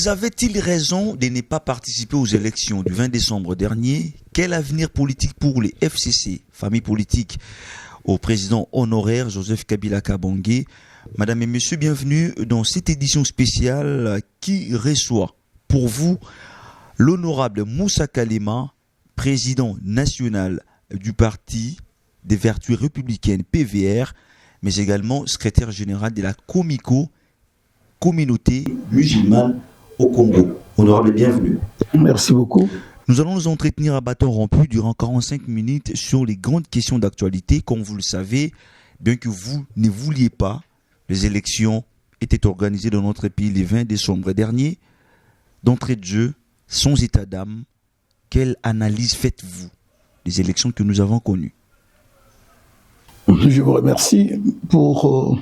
Ils avaient-ils raison de ne pas participer aux élections du 20 décembre dernier? Quel avenir politique pour les FCC, famille politique, au président honoraire Joseph Kabila Kabange? Madame et messieurs, bienvenue dans cette édition spéciale qui reçoit pour vous l'honorable Moussa Kalema, président national du Parti des Vertus Républicaines PVR, mais également secrétaire général de la Comico, communauté musulmane au Congo. Honorable, bienvenue. Merci beaucoup. Nous allons nous entretenir à bâton rompu durant 45 minutes sur les grandes questions d'actualité. Comme vous le savez, bien que vous ne vouliez pas, les élections étaient organisées dans notre pays le 20 décembre dernier. D'entrée de jeu, sans état d'âme, quelle analyse faites-vous des élections que nous avons connues? Je vous remercie pour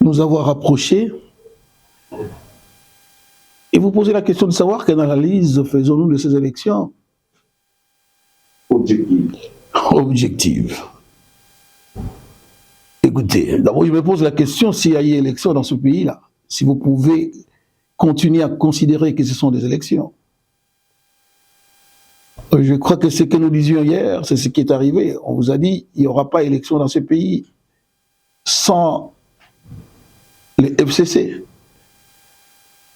nous avoir approchés et vous poser la question de savoir quelle analyse faisons-nous de ces élections objectives. Écoutez, d'abord je me pose la question s'il y a eu élection dans ce pays-là, si vous pouvez continuer à considérer que ce sont des élections. Je crois que ce que nous disions hier, c'est ce qui est arrivé. On vous a dit qu'il n'y aura pas élection dans ce pays sans les FCC.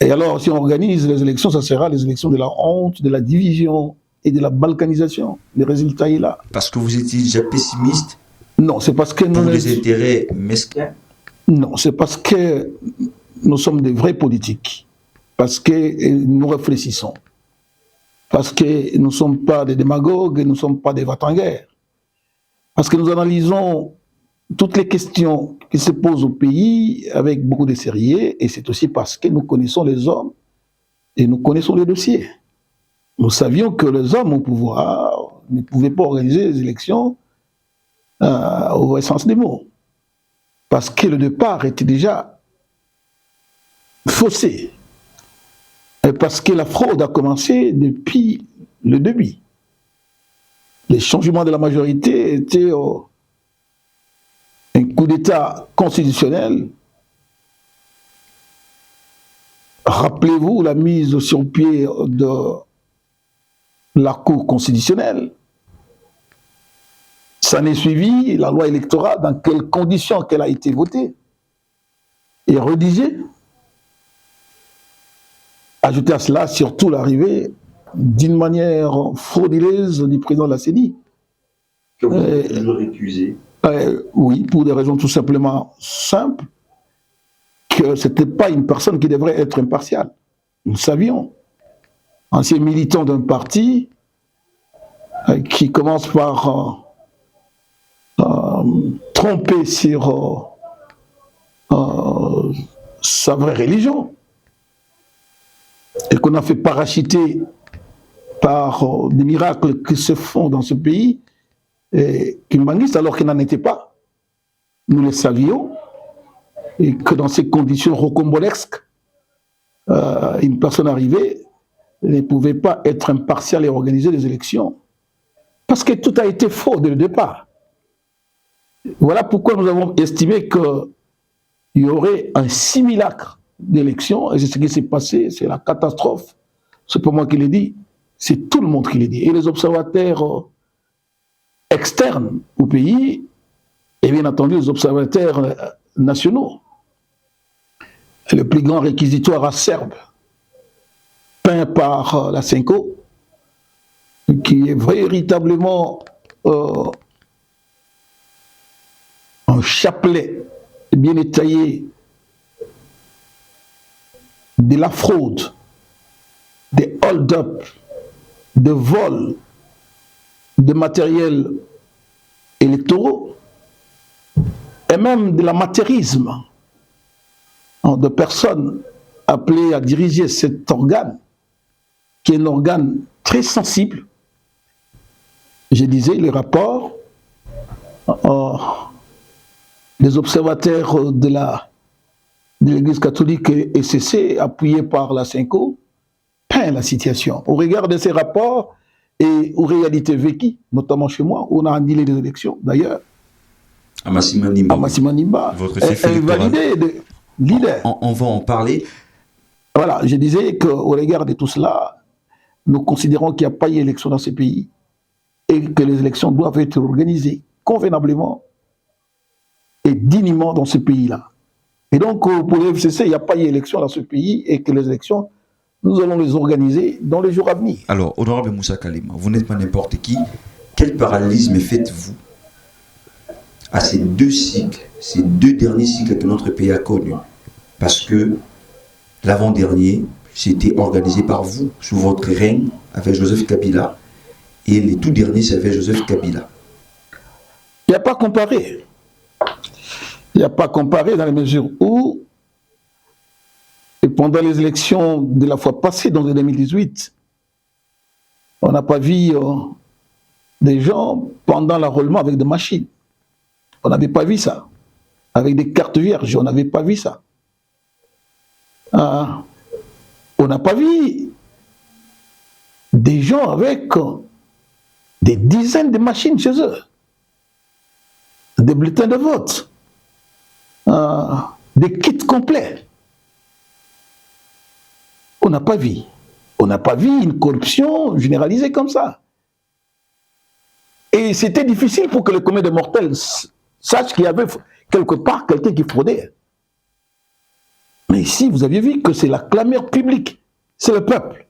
Et alors, si on organise les élections, ça sera les élections de la honte, de la division et de la balkanisation. Le résultat est là. Parce que vous étiez déjà pessimiste? Non, c'est parce que nous... Pour des intérêts mesquins? Non, c'est parce que nous sommes des vrais politiques. Parce que nous réfléchissons. Parce que nous ne sommes pas des démagogues, nous ne sommes pas des va-t-en-guerre. Parce que nous analysons toutes les questions qui se posent au pays avec beaucoup de sérieux, et c'est aussi parce que nous connaissons les hommes et nous connaissons les dossiers. Nous savions que les hommes au pouvoir ne pouvaient pas organiser les élections au vrai sens des mots. Parce que le départ était déjà faussé. Et parce que la fraude a commencé depuis le début. Les changements de la majorité étaient un coup d'État constitutionnel. Rappelez-vous la mise sur pied de la Cour constitutionnelle. Ça n'est suivi, la loi électorale, dans quelles conditions qu'elle a été votée et rédigée. Ajoutez à cela surtout l'arrivée d'une manière frauduleuse du président de la CENI. Que vous avez toujours récusé. Oui, pour des raisons tout simplement simples, que ce n'était pas une personne qui devrait être impartiale. Nous savions. Ancien militant d'un parti qui commence par tromper sur sa vraie religion et qu'on a fait parachuter par des miracles qui se font dans ce pays, Kimbanguiste alors qu'il n'en était pas. Nous le savions, et que dans ces conditions rocambolesques, une personne arrivée ne pouvait pas être impartiale et organiser des élections. Parce que tout a été faux dès le départ. Voilà pourquoi nous avons estimé qu'il y aurait un simulacre d'élections, et c'est ce qui s'est passé, c'est la catastrophe. C'est pas moi qui l'ai dit, c'est tout le monde qui l'a dit. Et les observateurs externes au pays, et bien entendu les observateurs nationaux. Le plus grand réquisitoire acerbe, peint par la CENCO, qui est véritablement un chapelet bien étayé de la fraude, des hold-up, de vols, de matériel électoraux, et même de l'amateurisme de personnes appelées à diriger cet organe, qui est un organe très sensible. Je disais, les rapports des observateurs de l'Église catholique et ECC, appuyés par la CENCO, peint la situation. Au regard de ces rapports et aux réalités vécues, notamment chez moi, où on a annulé les élections, d'ailleurs, à Massimanimba, votre votre chef électoral. validé de leader. On va en parler. Voilà, je disais qu'au regard de tout cela, nous considérons qu'il n'y a pas eu élection dans ce pays et que les élections doivent être organisées convenablement et dignement dans ce pays-là. Et donc, pour le FCC, il n'y a pas eu élection dans ce pays et que les élections, nous allons les organiser dans les jours à venir. Alors, honorable Moussa Kalema, vous n'êtes pas n'importe qui. Quel parallélisme faites-vous à ces deux cycles, ces deux derniers cycles que notre pays a connus? Parce que l'avant-dernier, c'était organisé par vous, sous votre règne, avec Joseph Kabila, et les tout derniers, c'est avec Joseph Kabila. Il n'y a pas comparé. Il n'y a pas comparé dans la mesure où, et pendant les élections de la fois passée, dans 2018, on n'a pas vu des gens pendant l'enrôlement avec des machines. On n'avait pas vu ça. Avec des cartes vierges, on n'avait pas vu ça. On n'a pas vu des gens avec des dizaines de machines chez eux, des bulletins de vote, des kits complets. On n'a pas vu. On n'a pas vu une corruption généralisée comme ça. Et c'était difficile pour que le commun des mortels sache qu'il y avait quelque part quelqu'un qui fraudait. Mais ici, vous aviez vu que c'est la clameur publique, c'est le peuple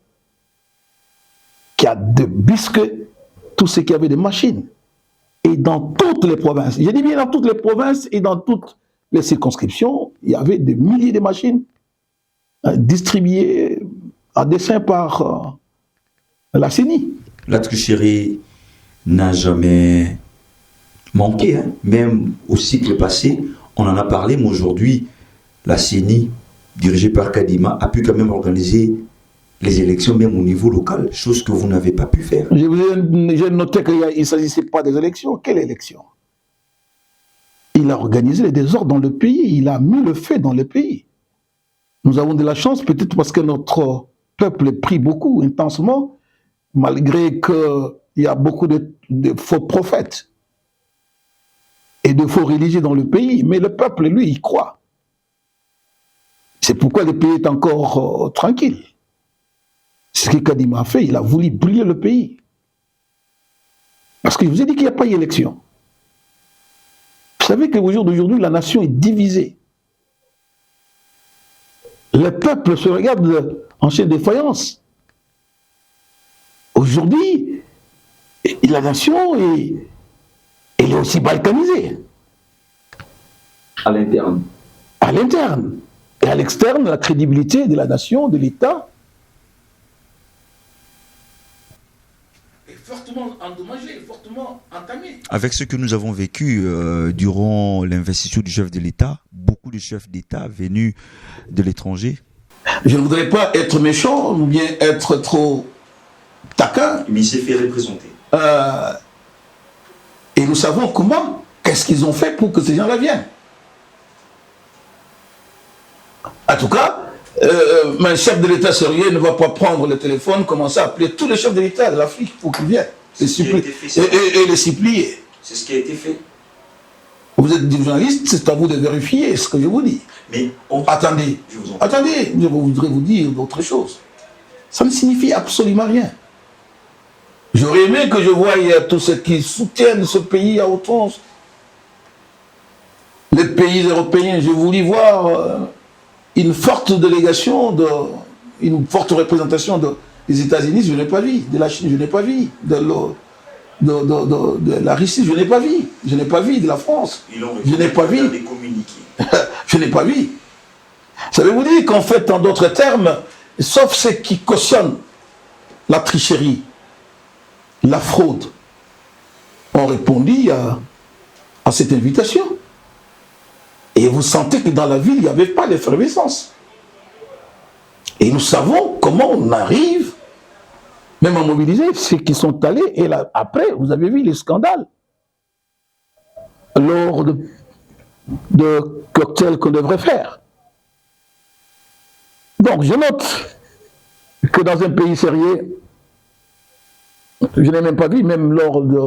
qui a débusqué tout ce qui avait des machines. Et dans toutes les provinces, je dis bien dans toutes les provinces et dans toutes les circonscriptions, il y avait des milliers de machines distribuées à dessein par la CENI. La tricherie n'a jamais manqué, hein. Même au cycle passé, on en a parlé, mais aujourd'hui, la CENI, dirigée par Kadima, a pu quand même organiser les élections même au niveau local, chose que vous n'avez pas pu faire. J'ai noté qu'il ne s'agissait pas des élections. Quelle élection? Il a organisé les désordres dans le pays, il a mis le feu dans le pays. Nous avons de la chance, peut-être parce que notre peuple prie beaucoup, intensement, malgré qu'il y a beaucoup de faux prophètes et de faux religieux dans le pays, mais le peuple, lui, il croit. C'est pourquoi le pays est encore tranquille. C'est ce que Kadima a fait, il a voulu brûler le pays. Parce que je vous ai dit qu'il n'y a pas d'élection. Vous savez qu'au jour d'aujourd'hui, la nation est divisée. Le peuple se regarde en chaîne de défaillance. Aujourd'hui, la nation elle est aussi balkanisée. À l'interne. À l'interne. Et à l'externe, la crédibilité de la nation, de l'État, est fortement endommagée, fortement entamée. Avec ce que nous avons vécu durant l'investiture du chef de l'État, beaucoup de chefs d'État venus de l'étranger. Je ne voudrais pas être méchant ou bien être trop taquin. Mais il s'est fait représenter. Et nous savons comment, qu'est-ce qu'ils ont fait pour que ces gens-là viennent. En tout cas, un chef de l'État sérieux ne va pas prendre le téléphone, commencer à appeler tous les chefs de l'État de l'Afrique pour qu'ils viennent et les supplier. C'est ce qui a été fait. Vous êtes des journalistes, c'est à vous de vérifier ce que je vous dis. Mais attendez, je voudrais vous dire d'autres choses. Ça ne signifie absolument rien. J'aurais aimé que je voie tous ceux qui soutiennent ce pays à outrance. Les pays européens, je voulais voir une forte délégation, une forte représentation des États-Unis, je n'ai pas vu. De la Chine, je n'ai pas vu. De la Russie, je n'ai pas vu. Je n'ai pas vu de la France. Je n'ai pas vu. Je n'ai pas vu. Ça veut vous dire qu'en fait, en d'autres termes, sauf ceux qui cautionnent la tricherie, la fraude, ont répondu à cette invitation. Et vous sentez que dans la ville, il n'y avait pas d'effervescence. Et nous savons comment on arrive même à mobiliser ceux qui sont allés. Et là, après, vous avez vu les scandales. Lors de cocktails qu'on devrait faire. Donc, je note que dans un pays sérieux, je n'ai même pas vu, même lors de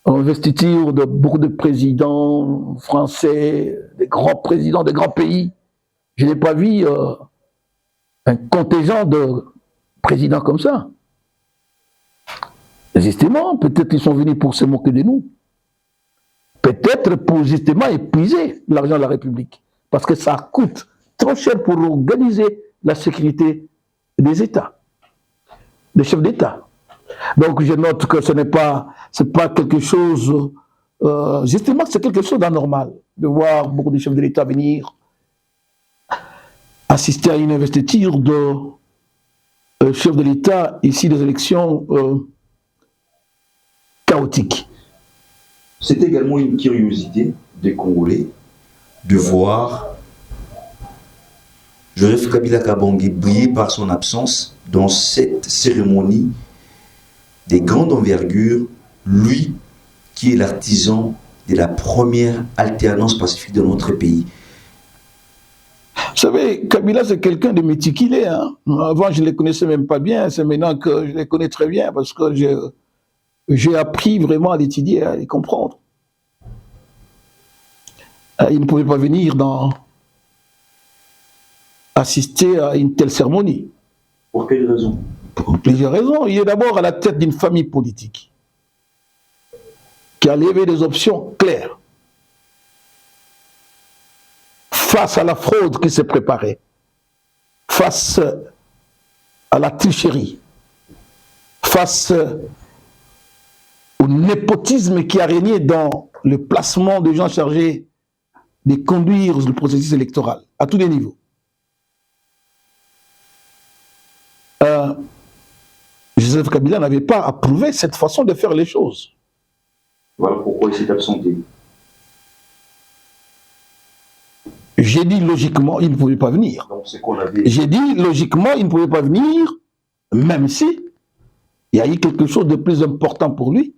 investiture de beaucoup de présidents français, des grands présidents, des grands pays, je n'ai pas vu un contingent de présidents comme ça. Justement, peut-être ils sont venus pour se moquer de nous. Peut-être pour justement épuiser l'argent de la République. Parce que ça coûte trop cher pour organiser la sécurité des États, des chefs d'État. Donc je note que ce n'est pas quelque chose, justement c'est quelque chose d'anormal de voir beaucoup de chefs de l'État venir assister à une investiture de chef de l'État ici des élections chaotiques. C'est également une curiosité des Congolais de voir Joseph Kabila Kabange briller par son absence dans cette cérémonie des grandes envergures, lui qui est l'artisan de la première alternance pacifique de notre pays. Vous savez, Kabila, c'est quelqu'un de méticuleux. Hein? Avant, je ne les connaissais même pas bien. C'est maintenant que je les connais très bien parce que j'ai appris vraiment à l'étudier, à les comprendre. Il ne pouvait pas venir assister à une telle cérémonie. Pour quelle raison? Pour plusieurs raisons. Il est d'abord à la tête d'une famille politique qui a levé des options claires face à la fraude qui s'est préparée, face à la tricherie, face au népotisme qui a régné dans le placement des gens chargés de conduire le processus électoral à tous les niveaux. Joseph Kabila n'avait pas approuvé cette façon de faire les choses. Voilà pourquoi il s'est absenté. J'ai dit logiquement, il ne pouvait pas venir. Donc c'est qu'on avait... J'ai dit logiquement, il ne pouvait pas venir, même si il y a eu quelque chose de plus important pour lui.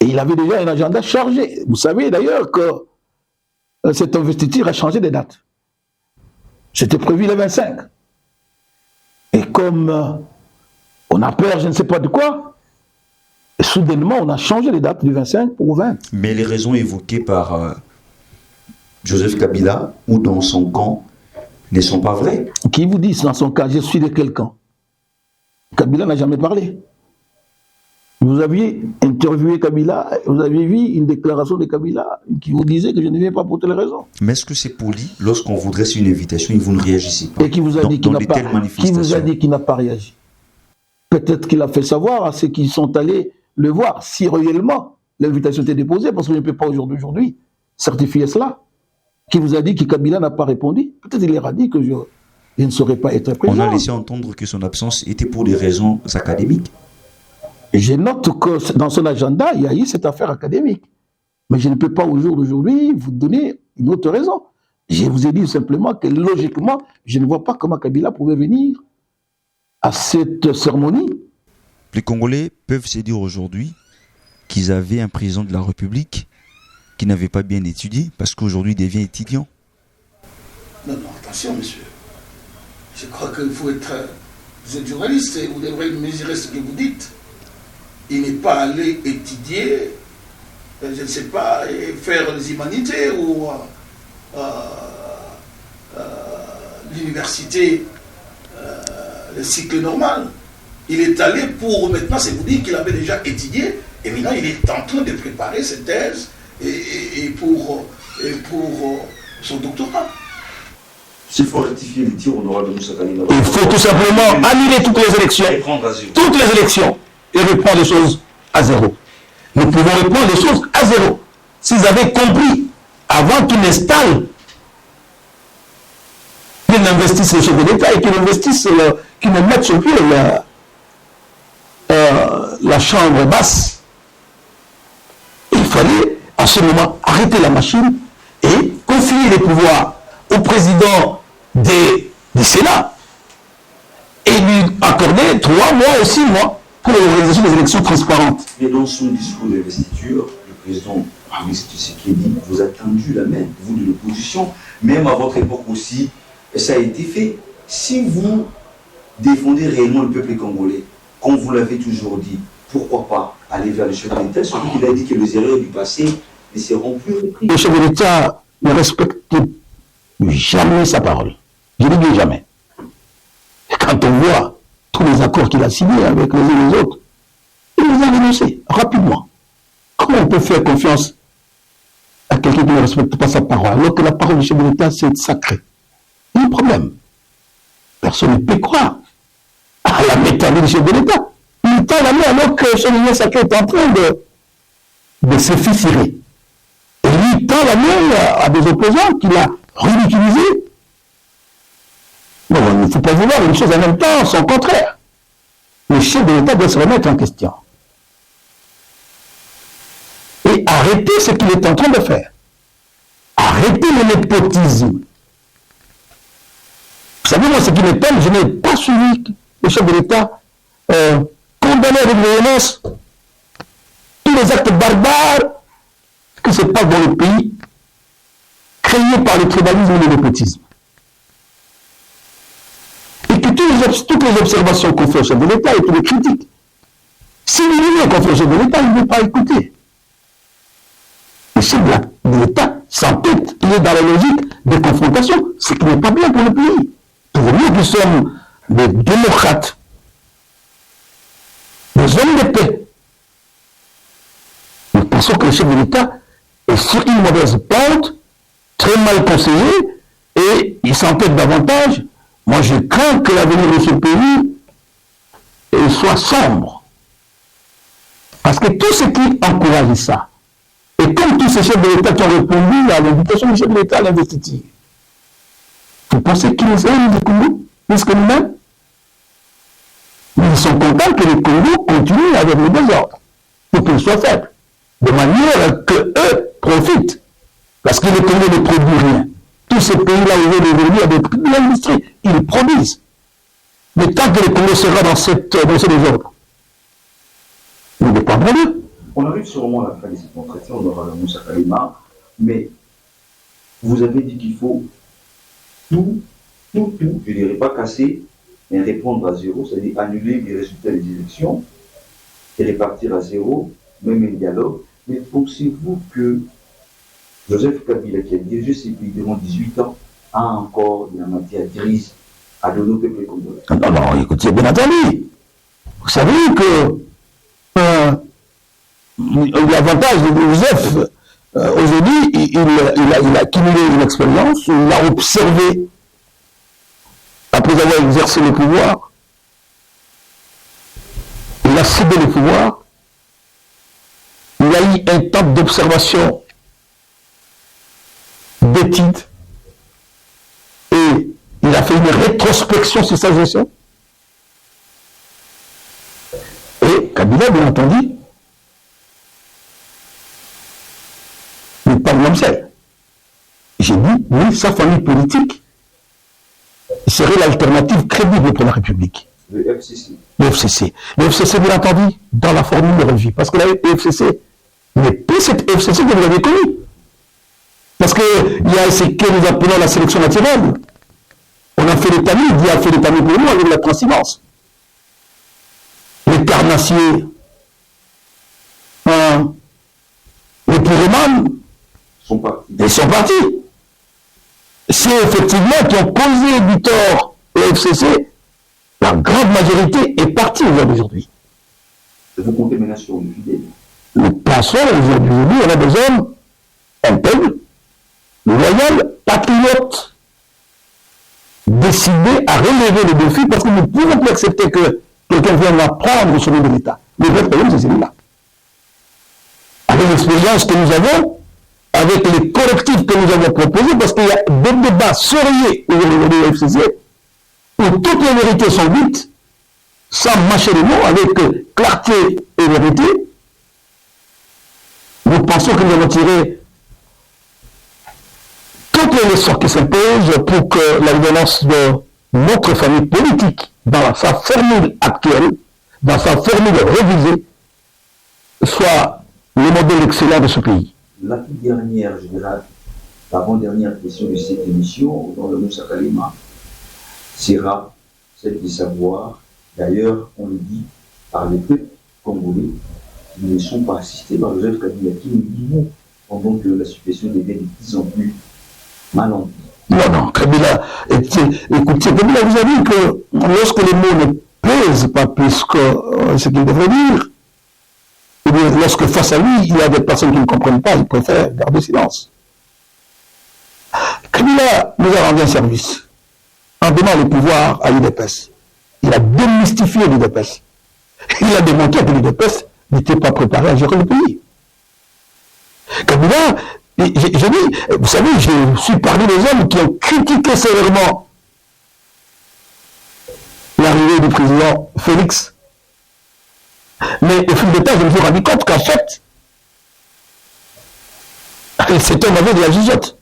Et il avait déjà un agenda chargé. Vous savez d'ailleurs que cette investiture a changé de date. C'était prévu le 25. Et comme on a peur, je ne sais pas de quoi, soudainement on a changé les dates du 25 au 20. Mais les raisons évoquées par Joseph Kabila ou dans son camp ne sont pas vraies. Qui vous dit dans son cas, je suis de quel camp? Kabila n'a jamais parlé. Vous aviez interviewé Kabila, vous aviez vu une déclaration de Kabila qui vous disait que je ne viens pas pour telle raison. Mais est-ce que c'est poli lorsqu'on vous dresse une invitation et vous ne réagissez pas? Et qui vous a dit qu'il n'a pas réagi? Peut-être qu'il a fait savoir à ceux qui sont allés le voir si réellement l'invitation était déposée, parce que je ne peux pas aujourd'hui certifier cela. Qui vous a dit que Kabila n'a pas répondu? Peut-être il leur a dit que je ne saurais pas être présent. On a laissé entendre que son absence était pour des raisons académiques. Et je note que dans son agenda, il y a eu cette affaire académique. Mais je ne peux pas au jour d'aujourd'hui vous donner une autre raison. Je vous ai dit simplement que logiquement, je ne vois pas comment Kabila pouvait venir à cette cérémonie. Les Congolais peuvent se dire aujourd'hui qu'ils avaient un président de la République qui n'avait pas bien étudié parce qu'aujourd'hui il devient étudiant. Non, attention monsieur. Je crois qu'il faut être... Vous êtes journaliste et vous devrez mesurer ce que vous dites. Il n'est pas allé étudier, je ne sais pas, faire les humanités ou l'université, le cycle normal. Il est allé pour, maintenant c'est vous dire qu'il avait déjà étudié, et maintenant il est en train de préparer ses thèses et pour son doctorat. S'il faut rectifier les tirs, on aura de Moussa Kalina. Il faut tout simplement annuler toutes les élections. Toutes les élections. Et reprendre les choses à zéro. Nous pouvons reprendre les choses à zéro. S'ils avaient compris, avant qu'ils n'installent, qu'ils investissent les chefs de l'État et qu'ils investissent, qu'ils ne mettent sur pied la chambre basse, il fallait à ce moment arrêter la machine et confier les pouvoirs au président du Sénat et lui accorder 3 mois ou 6 mois pour l'organisation des élections transparentes. Mais dans son discours d'investiture, le président Félix Tshisekedi vous a tendu la main, vous de l'opposition, même à votre époque aussi, ça a été fait. Si vous défendez réellement le peuple congolais, comme vous l'avez toujours dit, pourquoi pas aller vers le chef de l'État, surtout qu'il a dit que les erreurs du passé ne seront plus reprises. Le chef de l'État ne respecte jamais sa parole. Je ne l'oublie jamais. Et quand on voit tous les accords qu'il a signés avec les uns et les autres, il les a renoncés rapidement. Comment on peut faire confiance à quelqu'un qui ne respecte pas sa parole, alors que la parole du chef de l'État, c'est sacré? Il y a un problème. Personne ne peut croire à la méthode du chef de l'État. Il tend la main alors que le chef de l'État sacré est en train de se fissurer. Et lui tend la main à des opposants qu'il a ridiculisés. Bon, il ne faut pas vouloir une chose en même temps, son contraire. Le chef de l'État doit se remettre en question. Et arrêter ce qu'il est en train de faire. Arrêter le népotisme. Vous savez, moi, ce qui m'étonne, je n'ai pas suivi le chef de l'État condamner avec violence tous les actes barbares que se passent dans le pays, créés par le tribalisme et le népotisme. Et que toutes les observations qu'on fait au chef de l'État et toutes les critiques, si les lignes qu'on fait au chef de l'État, il ne veut pas écouter. Le chef de l'État s'entête, il est dans la logique de confrontation, ce qui n'est pas bien pour le pays. Pour nous qui sommes des démocrates, des hommes de paix, nous pensons que le chef de l'État est sur une mauvaise pente, très mal conseillé, et il s'entête davantage. Moi, je crains que l'avenir de ce pays soit sombre. Parce que tout ce qui encourage ça, et comme tous ces chefs de l'État qui ont répondu à l'invitation du chef de l'État à l'investiture, vous pensez qu'ils aiment le Congo plus que nous-mêmes? Ils sont contents que le Congo continue avec le désordre, pour qu'il soit faible, de manière qu'eux profitent. Parce que le Congo ne produit rien. Tous ces pays-là aujourd'hui avec de l'industrie, ils produisent. Mais tant que le Congo sera dans ce désordre, nous dépendrons d'eux. On arrive sûrement à la fin de cet entretien, on aura le Moussa Kalima, mais vous avez dit qu'il faut tout, je ne dirais pas casser, mais répondre à zéro, c'est-à-dire annuler les résultats des élections et répartir à zéro, même un dialogue. Mais pensez-vous que Joseph Kabila, qui a dirigé ces pays durant 18 ans, a encore de la matière grise à donner au peuple congolais? Non, écoutez, bien entendu. Vous savez que l'avantage de Joseph, aujourd'hui, il a accumulé une expérience, il a observé, après avoir exercé le pouvoir, il a cédé le pouvoir, il a eu un temps d'observation, d'études, et il a fait une rétrospection sur sa gestion. Et Kabila, bien entendu, n'est pas l'homme seul. J'ai dit, oui, sa famille politique serait l'alternative crédible pour la République. Le FCC. Le FCC. Le FCC, bien entendu, dans la formule de revue. Parce que le FCC n'est plus cette FCC que vous avez connue. Parce qu'il y a ce que nous appelons la sélection naturelle. On a fait les tamis, Dieu a fait les tamis pour nous avec la transhumance. Les carnassiers, les pyromanes, ils sont partis. C'est effectivement qui ont causé du tort au FCC. La grande majorité est partie aujourd'hui. Vous comptez maintenant sur le fidèle. Nous pensons aujourd'hui, on a des hommes intègres, loyaux, patriotes, décidés à relever le défi parce que nous ne pouvons plus accepter que quelqu'un vienne apprendre sur le de l'État. Le vrai problème, c'est celui-là. Avec l'expérience que nous avons, avec les correctifs que nous avons proposés, parce qu'il y a des débats sérieux au niveau du FCC, où toutes les vérités sont dites, sans mâcher les mots, avec clarté et vérité. Nous pensons que nous allons tirer toutes les leçons qui s'imposent pour que la gouvernance de notre famille politique, dans sa formule actuelle, dans sa formule révisée, soit le modèle excellent de ce pays. La toute dernière, générale, l'avant-dernière question de cette émission, dans le Moussa Kalima, sera celle de savoir, d'ailleurs, on le dit par les peuples congolais, qui ne sont pas assistés par Joseph Kabila, qui nous dit non, pendant que la situation devient de plus en plus mal en pis. Non, Kabila, écoutez, Kabila vous a dit que lorsque les mots ne pèsent pas plus que ce qu'ils devraient dire, et bien, lorsque face à lui, il y a des personnes qui ne comprennent pas, il préfère garder silence. Kabila nous a rendu un service en donnant le pouvoir à l'UDPS. Il a démystifié l'UDPS. Il a démontré que l'UDPS n'était pas préparé à gérer le pays. Kabila, j'ai dit, vous savez, je suis parmi les hommes qui ont critiqué sévèrement l'arrivée du président Félix. Mais au fil du temps, je me suis rendu compte qu'en fait, c'était un aveu de la jugeote.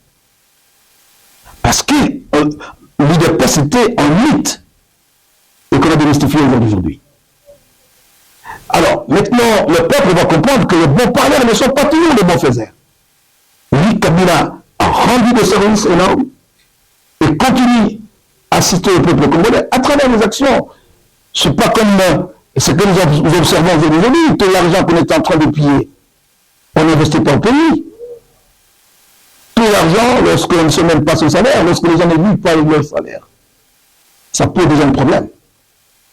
Parce que l'UDPS était en mythe et qu'on a démystifié aujourd'hui. Alors, maintenant, le peuple va comprendre que les bons parleurs ne sont pas toujours les bons faiseurs. Oui, Kabila a rendu des services énormes et continue à assister au peuple congolais à travers les actions. Ce n'est pas comme ce que nous observons aujourd'hui, tout l'argent qu'on est en train de piller. On n'investit pas au pays. Tout l'argent, lorsqu'on ne se même pas son salaire, lorsque les gens ne vivent pas leur salaire, ça pose déjà un problème.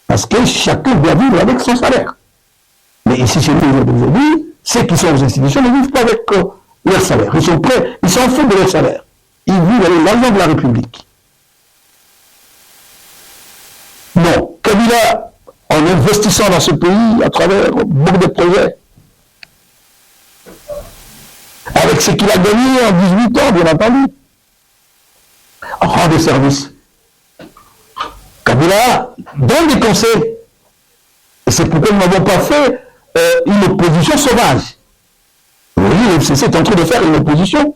Parce que chacun doit vivre avec son salaire. Mais ici, chez nous, aujourd'hui, ceux qui sont aux institutions ne vivent pas avec leur salaire. Ils sont prêts, ils s'en foutent de leur salaire. Ils vivent avec l'argent de la République. Non, Kabila, en investissant dans ce pays à travers beaucoup de projets, avec ce qu'il a gagné en 18 ans, bien entendu, rend des services. Kabila donne des conseils. Et c'est pourquoi nous n'avons pas fait une opposition sauvage. Vous voyez, le FCC est en train de faire une opposition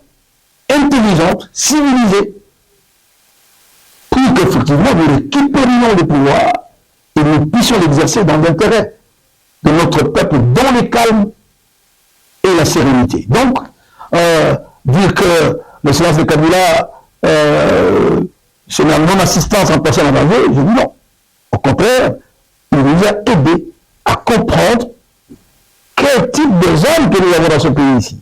intelligente, civilisée, pour qu'effectivement nous récupérions le pouvoir et nous puissions l'exercer dans l'intérêt de notre peuple, dans le calme et la sérénité. Donc, dire que le silence de Kabila, c'est la non-assistance en personne en danger, je dis non. Au contraire, il nous a aidé à comprendre quel type de hommes que nous avons dans ce pays ici.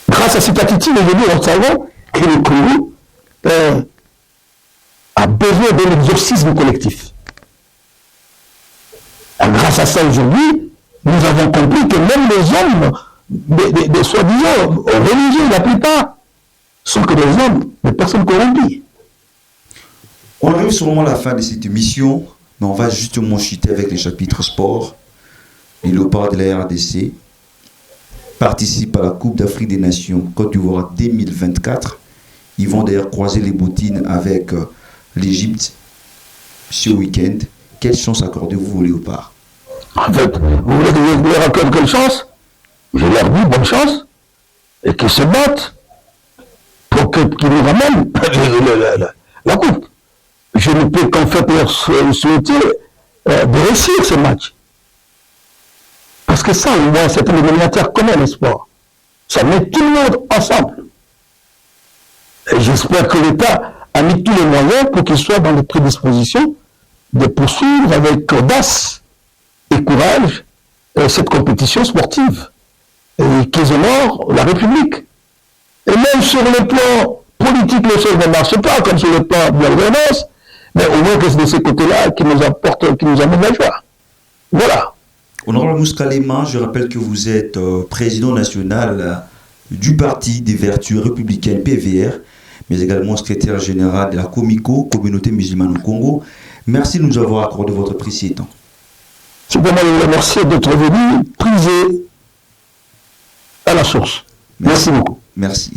Grâce à cette attitude, aujourd'hui, nous savons que le Congo a besoin d'un exorcisme collectif. Et grâce à ça, aujourd'hui, nous avons compris que même les hommes, des soi-disant religieux, la plupart, sont que des hommes, des personnes corrompues. On arrive sûrement à la fin de cette émission, mais on va justement chuter avec les chapitres sport. Les Léopards de la RDC participent à la Coupe d'Afrique des Nations Côte d'Ivoire 2024. Ils vont d'ailleurs croiser les bottines avec l'Égypte ce week-end. Quelle chance accordez-vous aux Léopards? En fait, vous voulez que je leur accorde quelle chance? Je leur dis bonne chance et qu'ils se battent pour qu'ils nous ramènent la coupe. Je ne peux qu'en fait leur souhaiter de réussir ce match. Parce que ça, au moins, c'est un dénominateur commun, le sport. Ça met tout le monde ensemble. Et j'espère que l'État a mis tous les moyens pour qu'il soit dans les prédispositions de poursuivre avec audace et courage cette compétition sportive et qu'ils honorent la République. Et même sur le plan politique, les choses ne marchent pas, comme sur le plan de la gouvernance, mais au moins que c'est de ce côté-là qui nous apporte, qui nous amène la joie. Voilà. Honorable Moussa Kalema, je rappelle que vous êtes président national du Parti des Vertus républicaines PVR, mais également secrétaire général de la Comico, Communauté musulmane au Congo. Merci de nous avoir accordé votre précieux temps. C'est vraiment le remercier d'être venu puiser à la source. Merci beaucoup. Merci.